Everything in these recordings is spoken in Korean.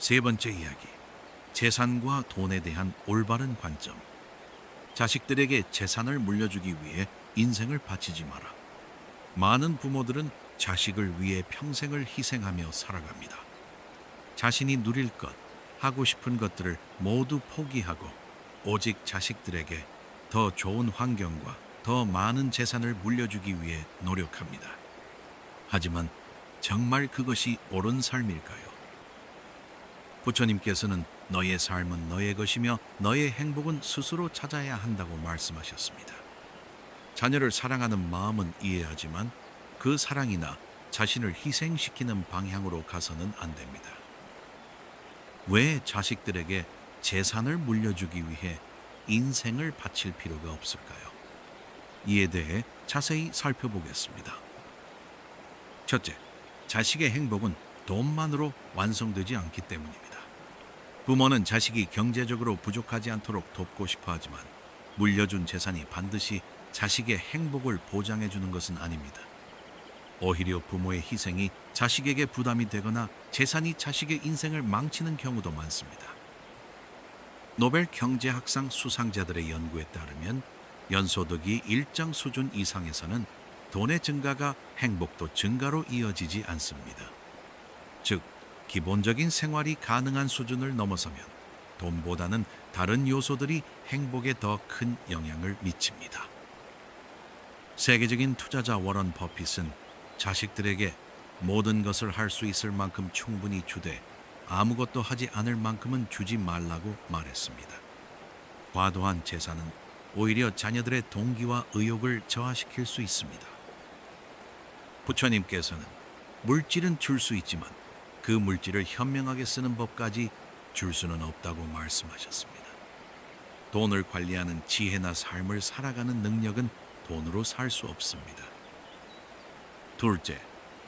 세 번째 이야기, 재산과 돈에 대한 올바른 관점. 자식들에게 재산을 물려주기 위해 인생을 바치지 마라. 많은 부모들은 자식을 위해 평생을 희생하며 살아갑니다. 자신이 누릴 것, 하고 싶은 것들을 모두 포기하고 오직 자식들에게 더 좋은 환경과 더 많은 재산을 물려주기 위해 노력합니다. 하지만 정말 그것이 옳은 삶일까요? 부처님께서는 너의 삶은 너의 것이며 너의 행복은 스스로 찾아야 한다고 말씀하셨습니다. 자녀를 사랑하는 마음은 이해하지만 그 사랑이나 자신을 희생시키는 방향으로 가서는 안 됩니다. 왜 자식들에게 재산을 물려주기 위해 인생을 바칠 필요가 없을까요? 이에 대해 자세히 살펴보겠습니다. 첫째, 자식의 행복은 돈만으로 완성되지 않기 때문입니다. 부모는 자식이 경제적으로 부족하지 않도록 돕고 싶어 하지만 물려준 재산이 반드시 자식의 행복을 보장해 주는 것은 아닙니다. 오히려 부모의 희생이 자식에게 부담이 되거나 재산이 자식의 인생을 망치는 경우도 많습니다. 노벨 경제학상 수상자들의 연구에 따르면 연소득이 일정 수준 이상에서는 돈의 증가가 행복도 증가로 이어지지 않습니다. 즉, 기본적인 생활이 가능한 수준을 넘어서면 돈보다는 다른 요소들이 행복에 더 큰 영향을 미칩니다. 세계적인 투자자 워런 버핏은 자식들에게 모든 것을 할 수 있을 만큼 충분히 주되 아무것도 하지 않을 만큼은 주지 말라고 말했습니다. 과도한 재산은 오히려 자녀들의 동기와 의욕을 저하시킬 수 있습니다. 부처님께서는 물질은 줄 수 있지만 그 물질을 현명하게 쓰는 법까지 줄 수는 없다고 말씀하셨습니다. 돈을 관리하는 지혜나 삶을 살아가는 능력은 돈으로 살 수 없습니다. 둘째,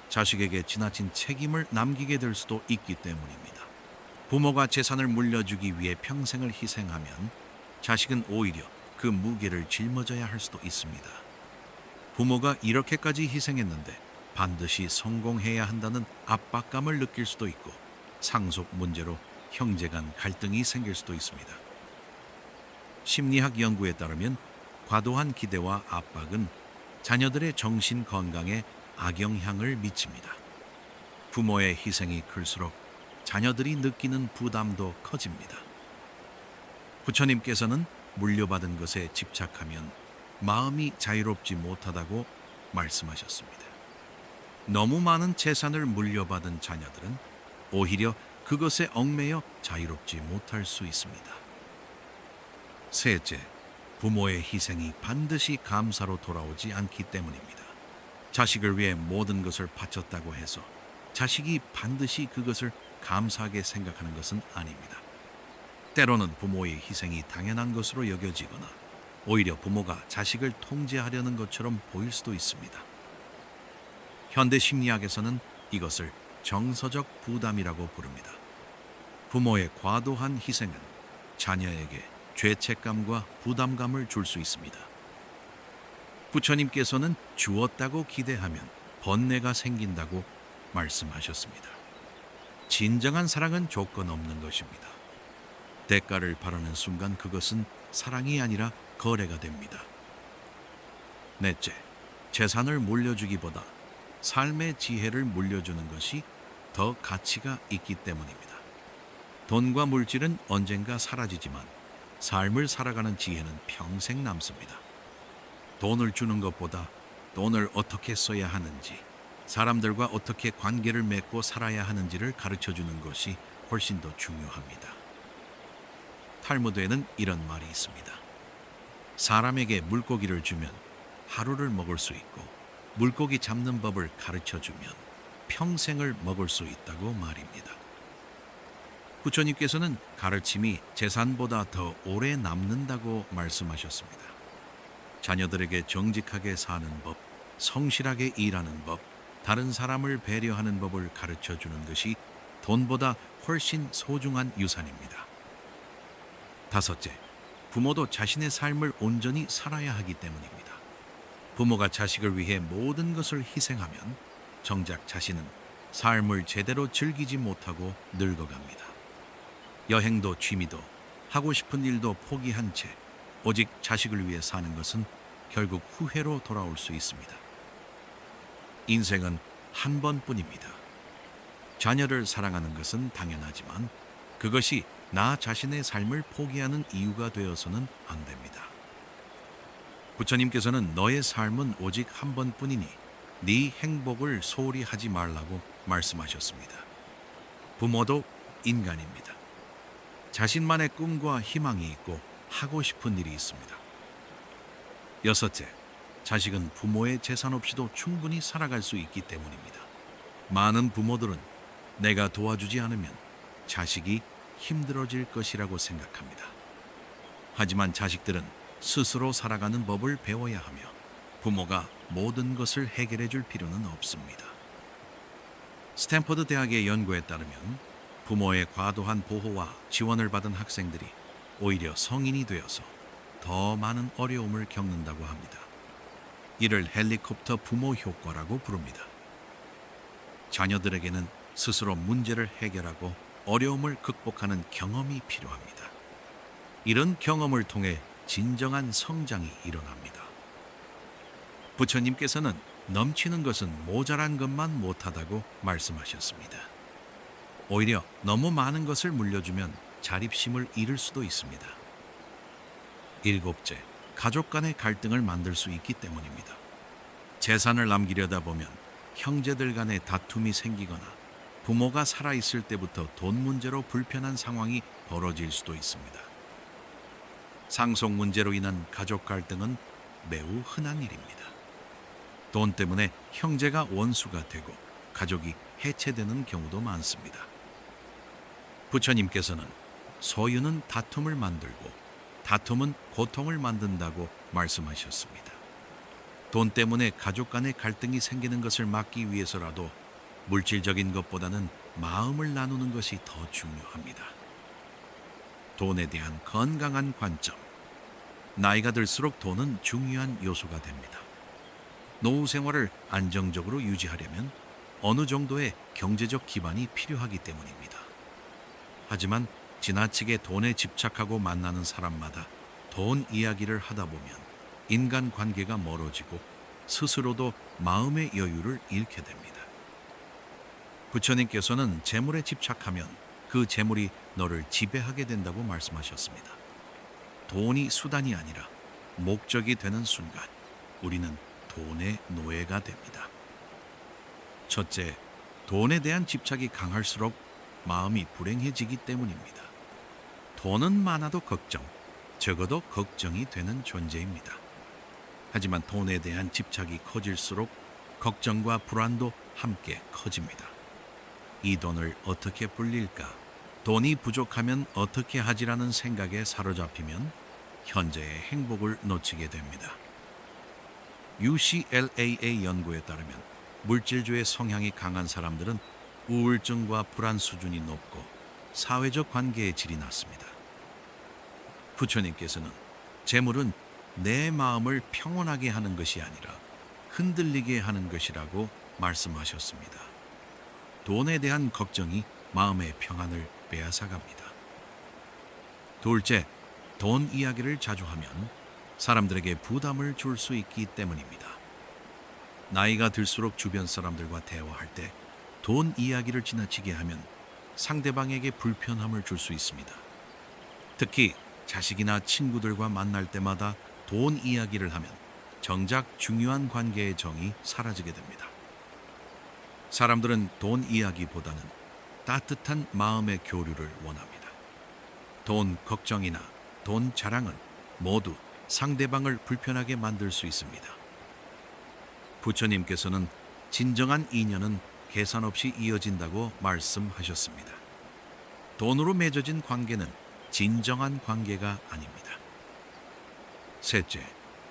자식에게 지나친 책임을 남기게 될 수도 있기 때문입니다. 부모가 재산을 물려주기 위해 평생을 희생하면 자식은 오히려 그 무게를 짊어져야 할 수도 있습니다. 부모가 이렇게까지 희생했는데 반드시 성공해야 한다는 압박감을 느낄 수도 있고 상속 문제로 형제 간 갈등이 생길 수도 있습니다. 심리학 연구에 따르면 과도한 기대와 압박은 자녀들의 정신 건강에 악영향을 미칩니다. 부모의 희생이 클수록 자녀들이 느끼는 부담도 커집니다. 부처님께서는 물려받은 것에 집착하면 마음이 자유롭지 못하다고 말씀하셨습니다. 너무 많은 재산을 물려받은 자녀들은 오히려 그것에 얽매여 자유롭지 못할 수 있습니다. 셋째, 부모의 희생이 반드시 감사로 돌아오지 않기 때문입니다. 자식을 위해 모든 것을 바쳤다고 해서 자식이 반드시 그것을 감사하게 생각하는 것은 아닙니다. 때로는 부모의 희생이 당연한 것으로 여겨지거나 오히려 부모가 자식을 통제하려는 것처럼 보일 수도 있습니다. 현대 심리학에서는 이것을 정서적 부담이라고 부릅니다. 부모의 과도한 희생은 자녀에게 죄책감과 부담감을 줄 수 있습니다. 부처님께서는 주었다고 기대하면 번뇌가 생긴다고 말씀하셨습니다. 진정한 사랑은 조건 없는 것입니다. 대가를 바라는 순간 그것은 사랑이 아니라 거래가 됩니다. 넷째, 재산을 물려주기보다 삶의 지혜를 물려주는 것이 더 가치가 있기 때문입니다. 돈과 물질은 언젠가 사라지지만 삶을 살아가는 지혜는 평생 남습니다. 돈을 주는 것보다 돈을 어떻게 써야 하는지, 사람들과 어떻게 관계를 맺고 살아야 하는지를 가르쳐 주는 것이 훨씬 더 중요합니다. 탈무드에는 이런 말이 있습니다. 사람에게 물고기를 주면 하루를 먹을 수 있고 물고기 잡는 법을 가르쳐 주면 평생을 먹을 수 있다고 말입니다. 부처님께서는 가르침이 재산보다 더 오래 남는다고 말씀하셨습니다. 자녀들에게 정직하게 사는 법, 성실하게 일하는 법, 다른 사람을 배려하는 법을 가르쳐 주는 것이 돈보다 훨씬 소중한 유산입니다. 다섯째, 부모도 자신의 삶을 온전히 살아야 하기 때문입니다. 부모가 자식을 위해 모든 것을 희생하면 정작 자신은 삶을 제대로 즐기지 못하고 늙어갑니다. 여행도 취미도 하고 싶은 일도 포기한 채 오직 자식을 위해 사는 것은 결국 후회로 돌아올 수 있습니다. 인생은 한 번뿐입니다. 자녀를 사랑하는 것은 당연하지만 그것이 나 자신의 삶을 포기하는 이유가 되어서는 안 됩니다. 부처님께서는 너의 삶은 오직 한 번뿐이니 네 행복을 소홀히 하지 말라고 말씀하셨습니다. 부모도 인간입니다. 자신만의 꿈과 희망이 있고 하고 싶은 일이 있습니다. 여섯째, 자식은 부모의 재산 없이도 충분히 살아갈 수 있기 때문입니다. 많은 부모들은 내가 도와주지 않으면 자식이 힘들어질 것이라고 생각합니다. 하지만 자식들은 스스로 살아가는 법을 배워야 하며 부모가 모든 것을 해결해 줄 필요는 없습니다. 스탠퍼드 대학의 연구에 따르면 부모의 과도한 보호와 지원을 받은 학생들이 오히려 성인이 되어서 더 많은 어려움을 겪는다고 합니다. 이를 헬리콥터 부모 효과라고 부릅니다. 자녀들에게는 스스로 문제를 해결하고 어려움을 극복하는 경험이 필요합니다. 이런 경험을 통해 진정한 성장이 일어납니다. 부처님께서는 넘치는 것은 모자란 것만 못하다고 말씀하셨습니다. 오히려 너무 많은 것을 물려주면 자립심을 잃을 수도 있습니다. 일곱째, 가족 간의 갈등을 만들 수 있기 때문입니다. 재산을 남기려다 보면 형제들 간의 다툼이 생기거나 부모가 살아있을 때부터 돈 문제로 불편한 상황이 벌어질 수도 있습니다. 상속 문제로 인한 가족 갈등은 매우 흔한 일입니다. 돈 때문에 형제가 원수가 되고 가족이 해체되는 경우도 많습니다. 부처님께서는 소유는 다툼을 만들고 다툼은 고통을 만든다고 말씀하셨습니다. 돈 때문에 가족 간의 갈등이 생기는 것을 막기 위해서라도 물질적인 것보다는 마음을 나누는 것이 더 중요합니다. 돈에 대한 건강한 관점. 나이가 들수록 돈은 중요한 요소가 됩니다. 노후 생활을 안정적으로 유지하려면 어느 정도의 경제적 기반이 필요하기 때문입니다. 하지만 지나치게 돈에 집착하고 만나는 사람마다 돈 이야기를 하다 보면 인간관계가 멀어지고 스스로도 마음의 여유를 잃게 됩니다. 부처님께서는 재물에 집착하면 그 재물이 너를 지배하게 된다고 말씀하셨습니다. 돈이 수단이 아니라 목적이 되는 순간 우리는 돈의 노예가 됩니다. 첫째, 돈에 대한 집착이 강할수록 마음이 불행해지기 때문입니다. 돈은 많아도 걱정, 적어도 걱정이 되는 존재입니다. 하지만 돈에 대한 집착이 커질수록 걱정과 불안도 함께 커집니다. 이 돈을 어떻게 불릴까? 돈이 부족하면 어떻게 하지라는 생각에 사로잡히면 현재의 행복을 놓치게 됩니다. UCLA의 연구에 따르면 물질주의 성향이 강한 사람들은 우울증과 불안 수준이 높고 사회적 관계의 질이 낮습니다. 부처님께서는 재물은 내 마음을 평온하게 하는 것이 아니라 흔들리게 하는 것이라고 말씀하셨습니다. 돈에 대한 걱정이 마음의 평안을 빼앗아갑니다. 둘째, 돈 이야기를 자주 하면 사람들에게 부담을 줄 수 있기 때문입니다. 나이가 들수록 주변 사람들과 대화할 때 돈 이야기를 지나치게 하면 상대방에게 불편함을 줄 수 있습니다. 특히 자식이나 친구들과 만날 때마다 돈 이야기를 하면 정작 중요한 관계의 정이 사라지게 됩니다. 사람들은 돈 이야기보다는 따뜻한 마음의 교류를 원합니다. 돈 걱정이나 돈 자랑은 모두 상대방을 불편하게 만들 수 있습니다. 부처님께서는 진정한 인연은 계산 없이 이어진다고 말씀하셨습니다. 돈으로 맺어진 관계는 진정한 관계가 아닙니다. 셋째,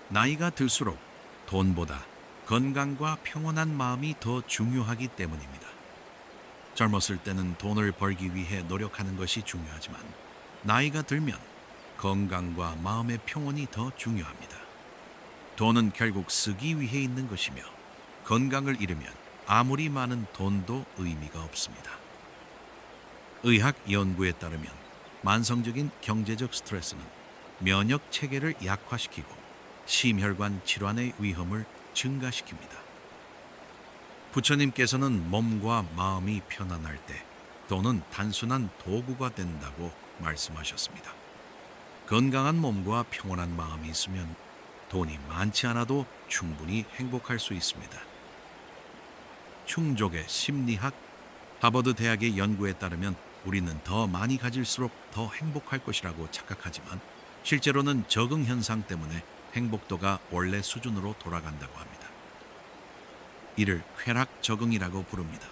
나이가 들수록 돈보다 건강과 평온한 마음이 더 중요하기 때문입니다. 젊었을 때는 돈을 벌기 위해 노력하는 것이 중요하지만 나이가 들면 건강과 마음의 평온이 더 중요합니다. 돈은 결국 쓰기 위해 있는 것이며 건강을 잃으면 아무리 많은 돈도 의미가 없습니다. 의학 연구에 따르면 만성적인 경제적 스트레스는 면역 체계를 약화시키고 심혈관 질환의 위험을 증가시킵니다. 부처님께서는 몸과 마음이 편안할 때 돈은 단순한 도구가 된다고 말씀하셨습니다. 건강한 몸과 평온한 마음이 있으면 돈이 많지 않아도 충분히 행복할 수 있습니다. 충족의 심리학 하버드 대학의 연구에 따르면 우리는 더 많이 가질수록 더 행복할 것이라고 착각하지만 실제로는 적응 현상 때문에 행복도가 원래 수준으로 돌아간다고 합니다. 이를 쾌락 적응이라고 부릅니다.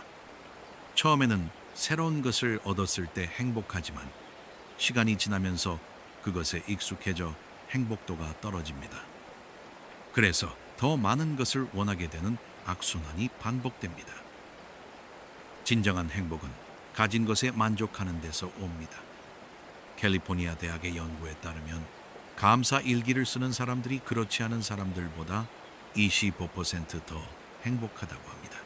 처음에는 새로운 것을 얻었을 때 행복하지만 시간이 지나면서 그것에 익숙해져 행복도가 떨어집니다. 그래서 더 많은 것을 원하게 되는 악순환이 반복됩니다. 진정한 행복은 가진 것에 만족하는 데서 옵니다. 캘리포니아 대학의 연구에 따르면 감사 일기를 쓰는 사람들이 그렇지 않은 사람들보다 25%더 행복하다고 합니다.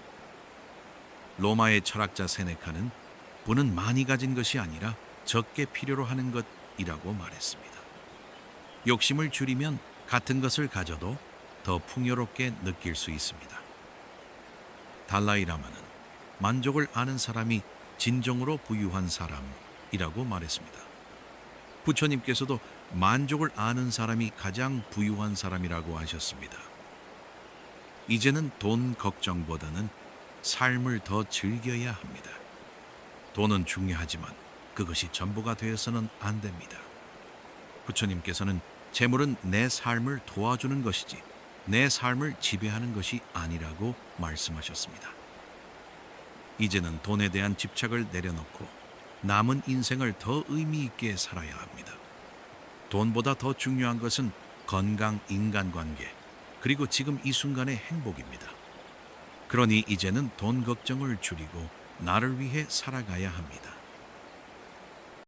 로마의 철학자 세네카는 부는 많이 가진 것이 아니라 적게 필요로 하는 것이라고 말했습니다. 욕심을 줄이면 같은 것을 가져도 더 풍요롭게 느낄 수 있습니다. 달라이 라마는 만족을 아는 사람이 진정으로 부유한 사람이라고 말했습니다. 부처님께서도 만족을 아는 사람이 가장 부유한 사람이라고 하셨습니다. 이제는 돈 걱정보다는 삶을 더 즐겨야 합니다. 돈은 중요하지만 그것이 전부가 되어서는 안 됩니다. 부처님께서는 재물은 내 삶을 도와주는 것이지 내 삶을 지배하는 것이 아니라고 말씀하셨습니다. 이제는 돈에 대한 집착을 내려놓고 남은 인생을 더 의미 있게 살아야 합니다. 돈보다 더 중요한 것은 건강, 인간관계, 그리고 지금 이 순간의 행복입니다. 그러니 이제는 돈 걱정을 줄이고 나를 위해 살아가야 합니다.